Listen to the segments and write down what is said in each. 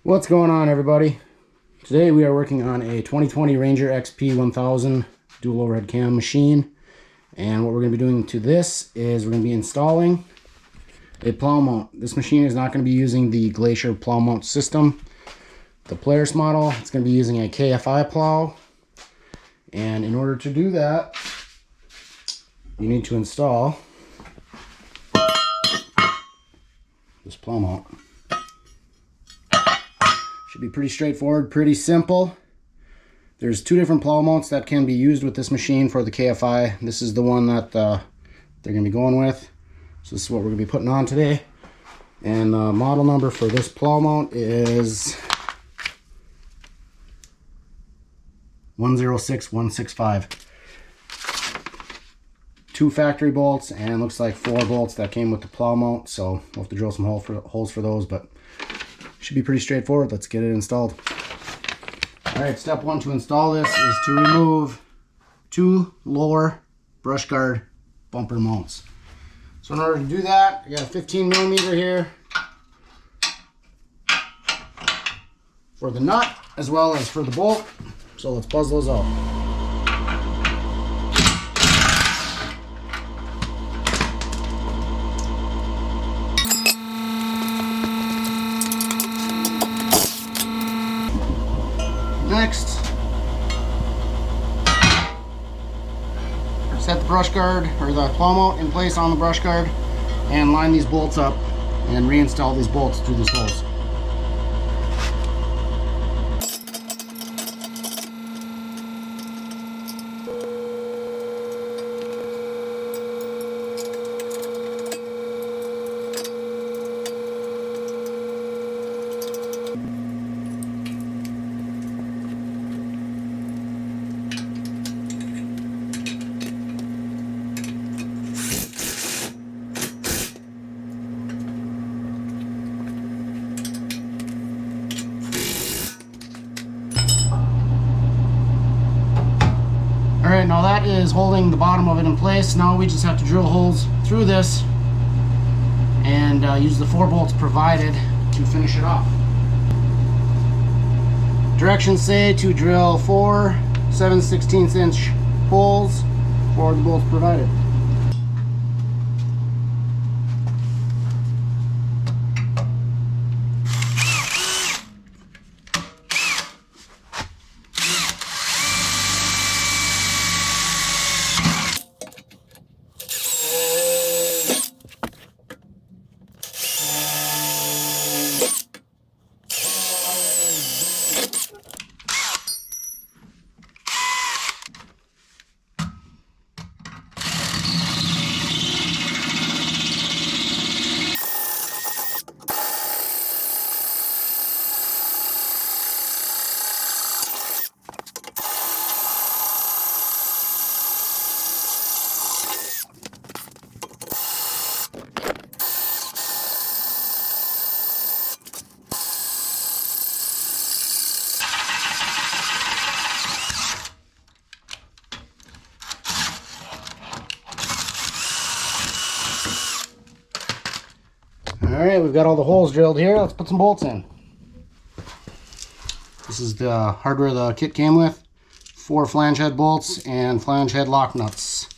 What's going on, everybody? Today we are working on a 2020 Ranger XP 1000 dual overhead cam machine, and what we're going to be doing to this is we're going to be installing a plow mount. This machine is not going to be using the Glacier plow mount system, the Polaris model. It's going to be using a Kfi Plow, and in order to do that you need to install this plow mount. Should be pretty straightforward, pretty simple. There's two different plow mounts that can be used with this machine for the Kfi. This is the one that they're going to be going with. So this is what we're going to be putting on today. And the model number for this plow mount is 106165. 2 factory bolts and looks like 4 bolts that came with the plow mount. So we'll have to drill some holes for those, but should be pretty straightforward. Let's get it installed. Alright, step 1 to install this is to remove 2 lower brush guard bumper mounts. So in order to do that, I got a 15mm here for the nut as well as for the bolt. So let's buzz those out. Next, set the brush guard or the plow mount in place on the brush guard and line these bolts up and reinstall these bolts through these holes. Alright, now that is holding the bottom of it in place. Now we just have to drill holes through this and use the 4 bolts provided to finish it off. Directions say to drill 4 7/16" holes for the bolts provided. Alright, we've got all the holes drilled here. Let's put some bolts in. This is the hardware the kit came with. 4 flange head bolts and flange head lock nuts.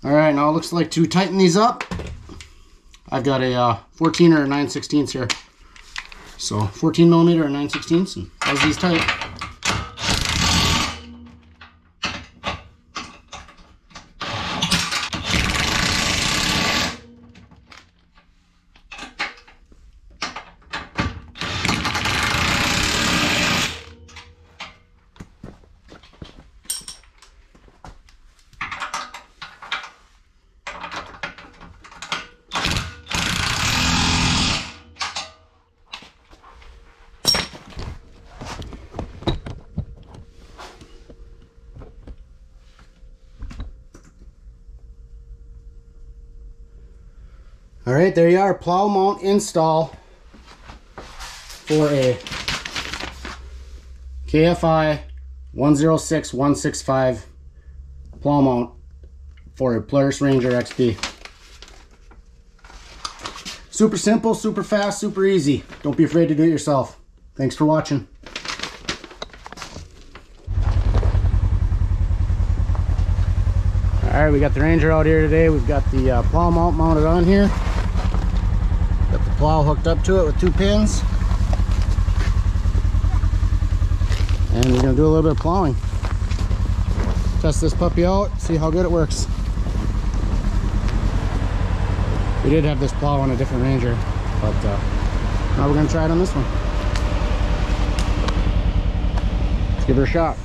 Alright, now it looks like to tighten these up, I've got a 14 or 9/16 here. So 14mm or 9/16, and buzz these tight. All right, there you are, plow mount install for a Kfi 106165 plow mount for a Polaris Ranger XP. Super simple, super fast, super easy. Don't be afraid to do it yourself. Thanks for watching. All right, we got the Ranger out here today. We've got the plow mount mounted on here. Got the plow hooked up to it with 2 pins. And we're gonna do a little bit of plowing. Test this puppy out, see how good it works. We did have this plow on a different Ranger, but now we're gonna try it on this one. Let's give her a shot.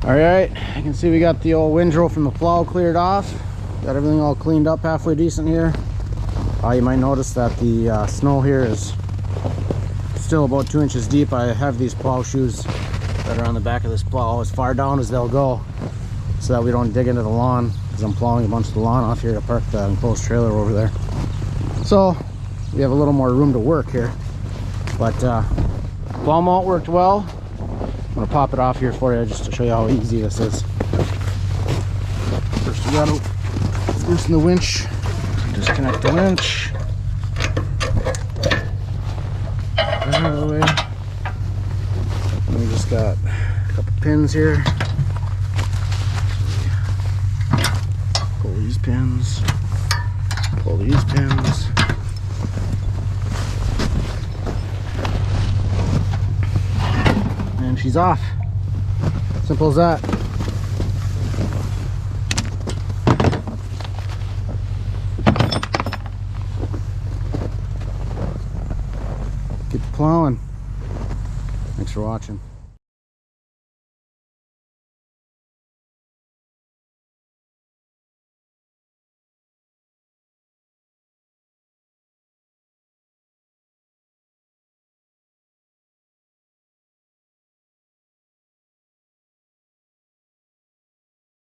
All right, you can see we got the old windrow from the plow cleared off. Got everything all cleaned up halfway decent here. You might notice that the snow here is still about 2 inches deep. I have these plow shoes that are on the back of this plow as far down as they'll go so that we don't dig into the lawn, because I'm plowing a bunch of the lawn off here to park the enclosed trailer over there. So we have a little more room to work here, but plow mount worked well. I'm gonna pop it off here for you just to show you how easy this is. First we gotta loosen the winch, disconnect the winch. Out of the way. And we just got a couple pins here. Pull these pins. Pull these pins. And she's off. Simple as that. Get to plowing. Thanks for watching.